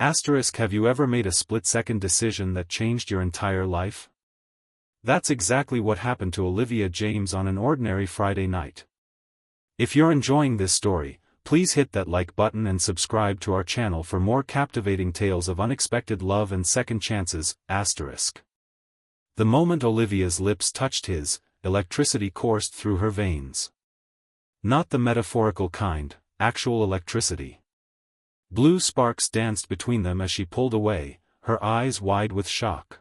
Have you ever made a split-second decision that changed your entire life? That's exactly what happened to Olivia James on an ordinary Friday night. If you're enjoying this story, please hit that like button and subscribe to our channel for more captivating tales of unexpected love and second chances. The moment Olivia's lips touched his, electricity coursed through her veins. Not the metaphorical kind, actual electricity. Blue sparks danced between them as she pulled away, her eyes wide with shock.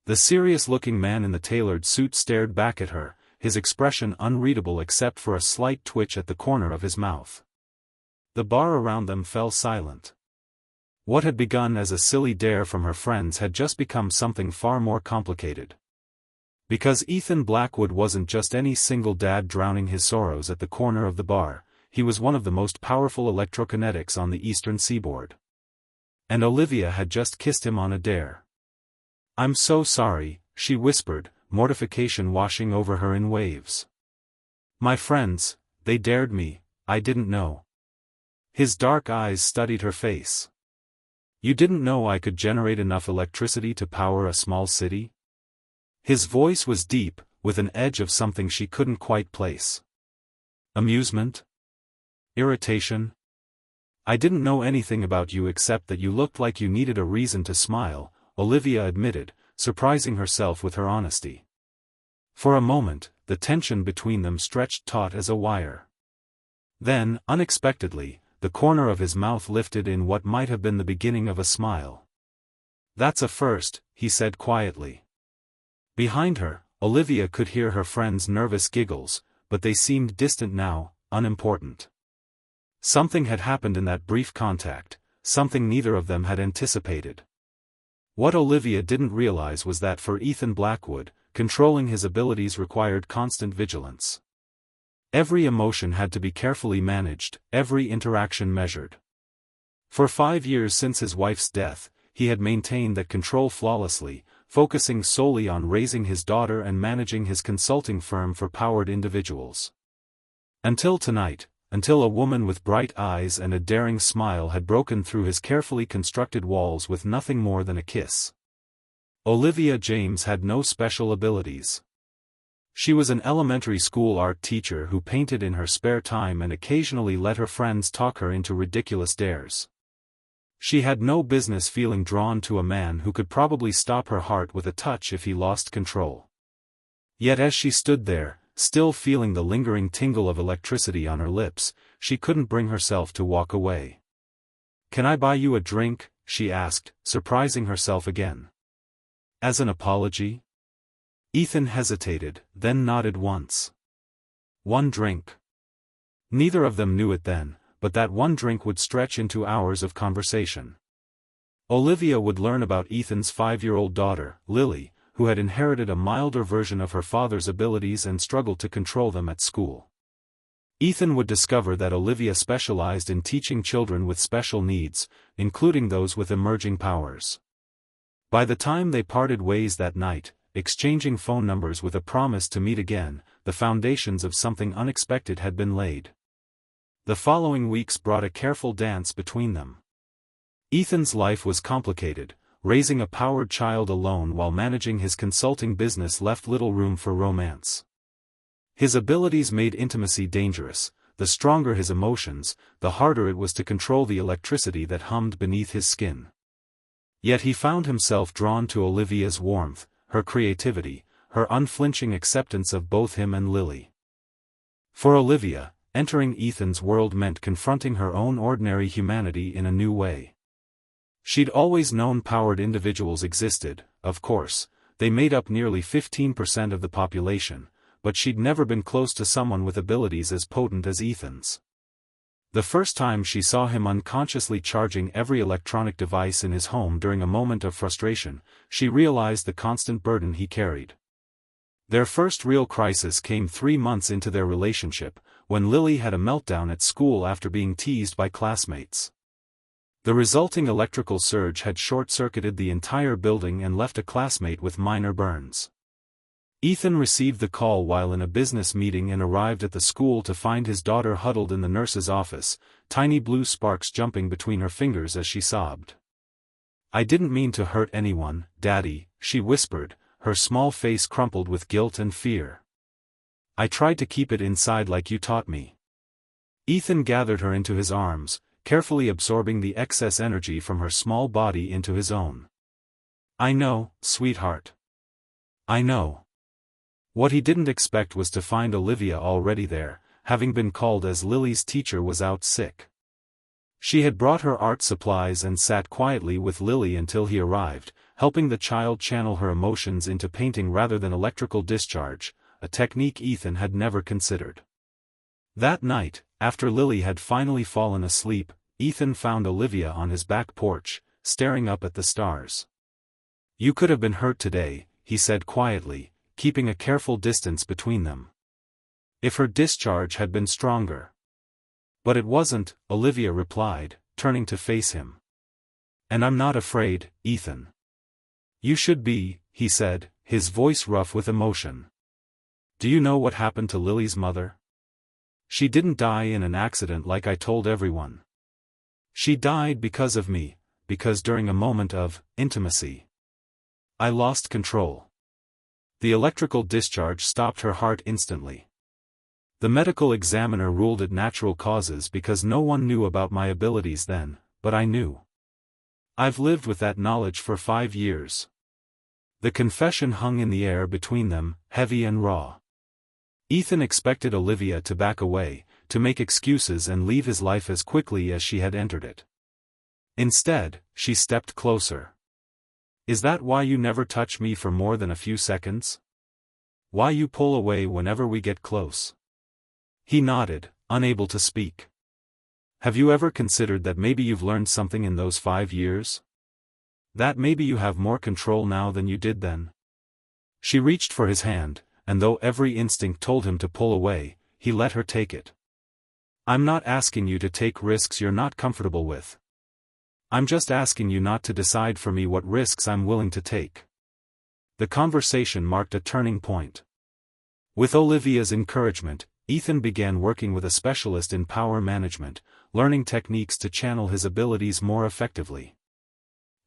The serious-looking man in the tailored suit stared back at her, his expression unreadable except for a slight twitch at the corner of his mouth. The bar around them fell silent. What had begun as a silly dare from her friends had just become something far more complicated. Because Ethan Blackwood wasn't just any single dad drowning his sorrows at the corner of the bar, he was one of the most powerful electrokinetics on the eastern seaboard. And Olivia had just kissed him on a dare. "I'm so sorry," she whispered, mortification washing over her in waves. "My friends, they dared me, I didn't know." His dark eyes studied her face. "You didn't know I could generate enough electricity to power a small city?" His voice was deep, with an edge of something she couldn't quite place. Amusement? Irritation? "I didn't know anything about you except that you looked like you needed a reason to smile," Olivia admitted, surprising herself with her honesty. For a moment, the tension between them stretched taut as a wire. Then, unexpectedly, the corner of his mouth lifted in what might have been the beginning of a smile. "That's a first," he said quietly. Behind her, Olivia could hear her friends' nervous giggles, but they seemed distant now, unimportant. Something had happened in that brief contact, something neither of them had anticipated. What Olivia didn't realize was that for Ethan Blackwood, controlling his abilities required constant vigilance. Every emotion had to be carefully managed, every interaction measured. For 5 years since his wife's death, he had maintained that control flawlessly, focusing solely on raising his daughter and managing his consulting firm for powered individuals. Until tonight, until a woman with bright eyes and a daring smile had broken through his carefully constructed walls with nothing more than a kiss. Olivia James had no special abilities. She was an elementary school art teacher who painted in her spare time and occasionally let her friends talk her into ridiculous dares. She had no business feeling drawn to a man who could probably stop her heart with a touch if he lost control. Yet as she stood there, still feeling the lingering tingle of electricity on her lips, she couldn't bring herself to walk away. "Can I buy you a drink?" she asked, surprising herself again. "As an apology?" Ethan hesitated, then nodded once. "One drink." Neither of them knew it then, but that one drink would stretch into hours of conversation. Olivia would learn about Ethan's 5-year-old daughter, Lily, who had inherited a milder version of her father's abilities and struggled to control them at school. Ethan would discover that Olivia specialized in teaching children with special needs, including those with emerging powers. By the time they parted ways that night, exchanging phone numbers with a promise to meet again, the foundations of something unexpected had been laid. The following weeks brought a careful dance between them. Ethan's life was complicated. Raising a powered child alone while managing his consulting business left little room for romance. His abilities made intimacy dangerous. The stronger his emotions, the harder it was to control the electricity that hummed beneath his skin. Yet he found himself drawn to Olivia's warmth, her creativity, her unflinching acceptance of both him and Lily. For Olivia, entering Ethan's world meant confronting her own ordinary humanity in a new way. She'd always known powered individuals existed, of course, they made up nearly 15% of the population, but she'd never been close to someone with abilities as potent as Ethan's. The first time she saw him unconsciously charging every electronic device in his home during a moment of frustration, she realized the constant burden he carried. Their first real crisis came 3 months into their relationship, when Lily had a meltdown at school after being teased by classmates. The resulting electrical surge had short-circuited the entire building and left a classmate with minor burns. Ethan received the call while in a business meeting and arrived at the school to find his daughter huddled in the nurse's office, tiny blue sparks jumping between her fingers as she sobbed. "I didn't mean to hurt anyone, Daddy," she whispered, her small face crumpled with guilt and fear. "I tried to keep it inside like you taught me." Ethan gathered her into his arms, carefully absorbing the excess energy from her small body into his own. "I know, sweetheart. I know." What he didn't expect was to find Olivia already there, having been called as Lily's teacher was out sick. She had brought her art supplies and sat quietly with Lily until he arrived, helping the child channel her emotions into painting rather than electrical discharge, a technique Ethan had never considered. That night, after Lily had finally fallen asleep, Ethan found Olivia on his back porch, staring up at the stars. "You could have been hurt today," he said quietly, keeping a careful distance between them. "If her discharge had been stronger." "But it wasn't," Olivia replied, turning to face him. "And I'm not afraid, Ethan." "You should be," he said, his voice rough with emotion. "Do you know what happened to Lily's mother? She didn't die in an accident like I told everyone. She died because of me, because during a moment of intimacy, I lost control. The electrical discharge stopped her heart instantly. The medical examiner ruled it natural causes because no one knew about my abilities then, but I knew. I've lived with that knowledge for 5 years." The confession hung in the air between them, heavy and raw. Ethan expected Olivia to back away, to make excuses and leave his life as quickly as she had entered it. Instead, she stepped closer. "Is that why you never touch me for more than a few seconds? Why you pull away whenever we get close?" He nodded, unable to speak. "Have you ever considered that maybe you've learned something in those 5 years? That maybe you have more control now than you did then?" She reached for his hand, and though every instinct told him to pull away, he let her take it. "I'm not asking you to take risks you're not comfortable with. I'm just asking you not to decide for me what risks I'm willing to take." The conversation marked a turning point. With Olivia's encouragement, Ethan began working with a specialist in power management, learning techniques to channel his abilities more effectively.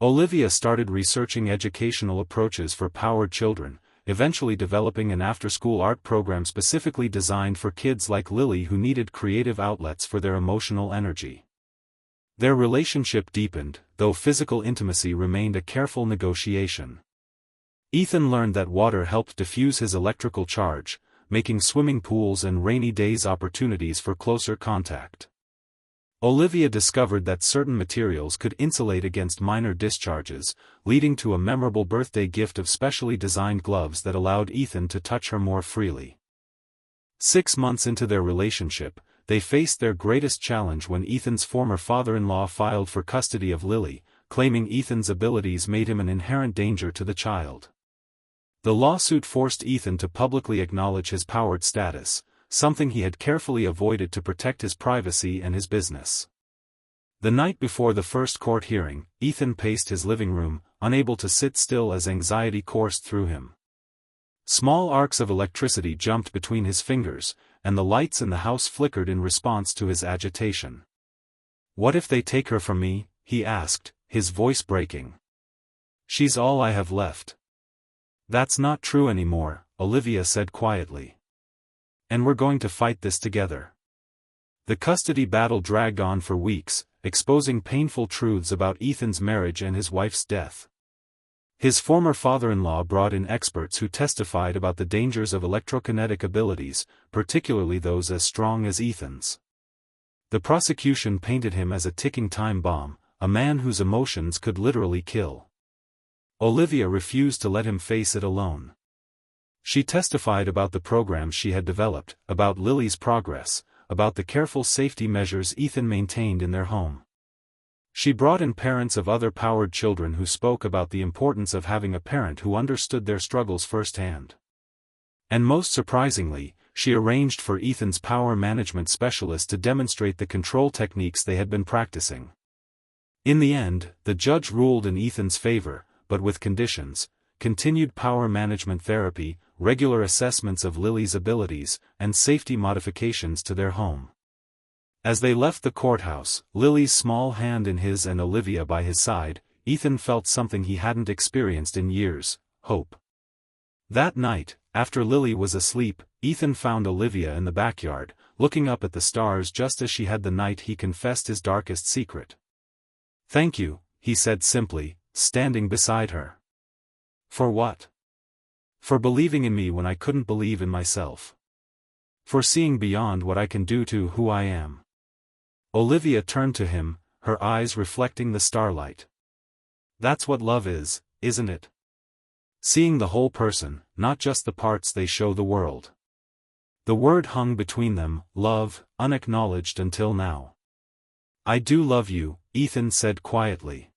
Olivia started researching educational approaches for powered children, eventually developing an after-school art program specifically designed for kids like Lily who needed creative outlets for their emotional energy. Their relationship deepened, though physical intimacy remained a careful negotiation. Ethan learned that water helped diffuse his electrical charge, making swimming pools and rainy days opportunities for closer contact. Olivia discovered that certain materials could insulate against minor discharges, leading to a memorable birthday gift of specially designed gloves that allowed Ethan to touch her more freely. 6 months into their relationship, they faced their greatest challenge when Ethan's former father-in-law filed for custody of Lily, claiming Ethan's abilities made him an inherent danger to the child. The lawsuit forced Ethan to publicly acknowledge his powered status, something he had carefully avoided to protect his privacy and his business. The night before the first court hearing, Ethan paced his living room, unable to sit still as anxiety coursed through him. Small arcs of electricity jumped between his fingers, and the lights in the house flickered in response to his agitation. "What if they take her from me?" he asked, his voice breaking. "She's all I have left." "That's not true anymore," Olivia said quietly. "And we're going to fight this together." The custody battle dragged on for weeks, exposing painful truths about Ethan's marriage and his wife's death. His former father-in-law brought in experts who testified about the dangers of electrokinetic abilities, particularly those as strong as Ethan's. The prosecution painted him as a ticking time bomb, a man whose emotions could literally kill. Olivia refused to let him face it alone. She testified about the programs she had developed, about Lily's progress, about the careful safety measures Ethan maintained in their home. She brought in parents of other powered children who spoke about the importance of having a parent who understood their struggles firsthand. And most surprisingly, she arranged for Ethan's power management specialist to demonstrate the control techniques they had been practicing. In the end, the judge ruled in Ethan's favor, but with conditions: continued power management therapy, regular assessments of Lily's abilities, and safety modifications to their home. As they left the courthouse, Lily's small hand in his and Olivia by his side, Ethan felt something he hadn't experienced in years: hope. That night, after Lily was asleep, Ethan found Olivia in the backyard, looking up at the stars just as she had the night he confessed his darkest secret. "Thank you," he said simply, standing beside her. "For what?" "For believing in me when I couldn't believe in myself. For seeing beyond what I can do to who I am." Olivia turned to him, her eyes reflecting the starlight. "That's what love is, isn't it? Seeing the whole person, not just the parts they show the world." The word hung between them, love, unacknowledged until now. "I do love you," Ethan said quietly.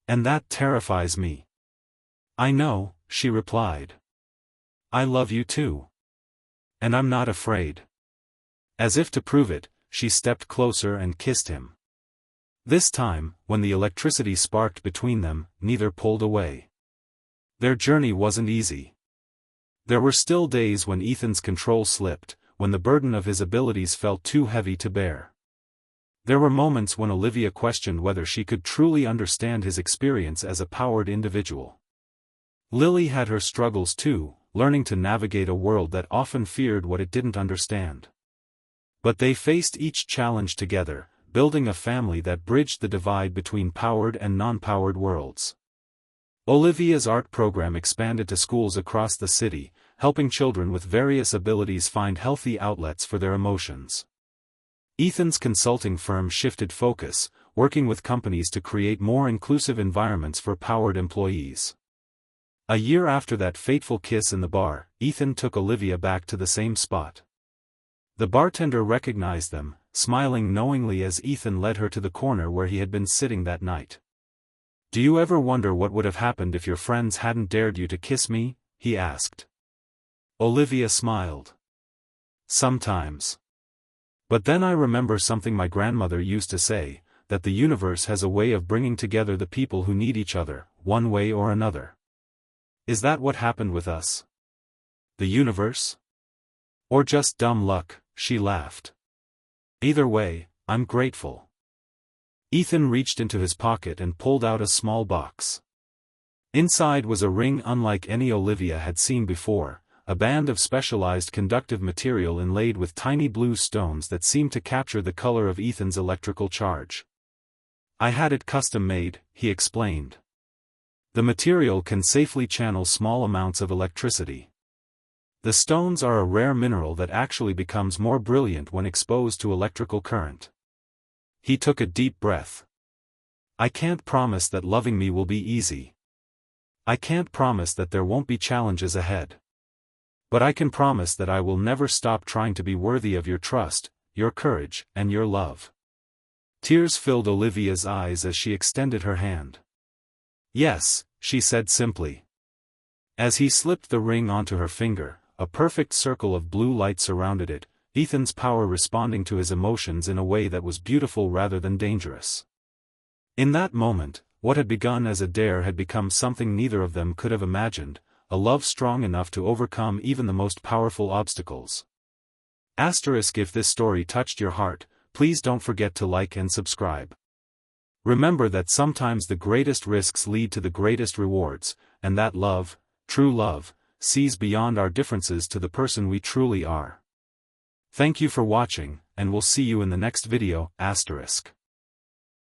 "And that terrifies me." "I know," she replied. "I love you too. And I'm not afraid." As if to prove it, she stepped closer and kissed him. This time, when the electricity sparked between them, neither pulled away. Their journey wasn't easy. There were still days when Ethan's control slipped, when the burden of his abilities felt too heavy to bear. There were moments when Olivia questioned whether she could truly understand his experience as a powered individual. Lily had her struggles too, learning to navigate a world that often feared what it didn't understand. But they faced each challenge together, building a family that bridged the divide between powered and non-powered worlds. Olivia's art program expanded to schools across the city, helping children with various abilities find healthy outlets for their emotions. Ethan's consulting firm shifted focus, working with companies to create more inclusive environments for powered employees. A year after that fateful kiss in the bar, Ethan took Olivia back to the same spot. The bartender recognized them, smiling knowingly as Ethan led her to the corner where he had been sitting that night. "Do you ever wonder what would have happened if your friends hadn't dared you to kiss me?" he asked. Olivia smiled. "Sometimes. But then I remember something my grandmother used to say, that the universe has a way of bringing together the people who need each other, one way or another." Is that what happened with us? The universe? Or just dumb luck? She laughed. "Either way, I'm grateful." Ethan reached into his pocket and pulled out a small box. Inside was a ring unlike any Olivia had seen before, a band of specialized conductive material inlaid with tiny blue stones that seemed to capture the color of Ethan's electrical charge. "I had it custom made," he explained. "The material can safely channel small amounts of electricity. The stones are a rare mineral that actually becomes more brilliant when exposed to electrical current." He took a deep breath. "I can't promise that loving me will be easy. I can't promise that there won't be challenges ahead. But I can promise that I will never stop trying to be worthy of your trust, your courage, and your love." Tears filled Olivia's eyes as she extended her hand. "Yes," she said simply. As he slipped the ring onto her finger, a perfect circle of blue light surrounded it, Ethan's power responding to his emotions in a way that was beautiful rather than dangerous. In that moment, what had begun as a dare had become something neither of them could have imagined, a love strong enough to overcome even the most powerful obstacles. If this story touched your heart, please don't forget to like and subscribe. Remember that sometimes the greatest risks lead to the greatest rewards, and that love, true love, sees beyond our differences to the person we truly are. Thank you for watching, and we'll see you in the next video, *.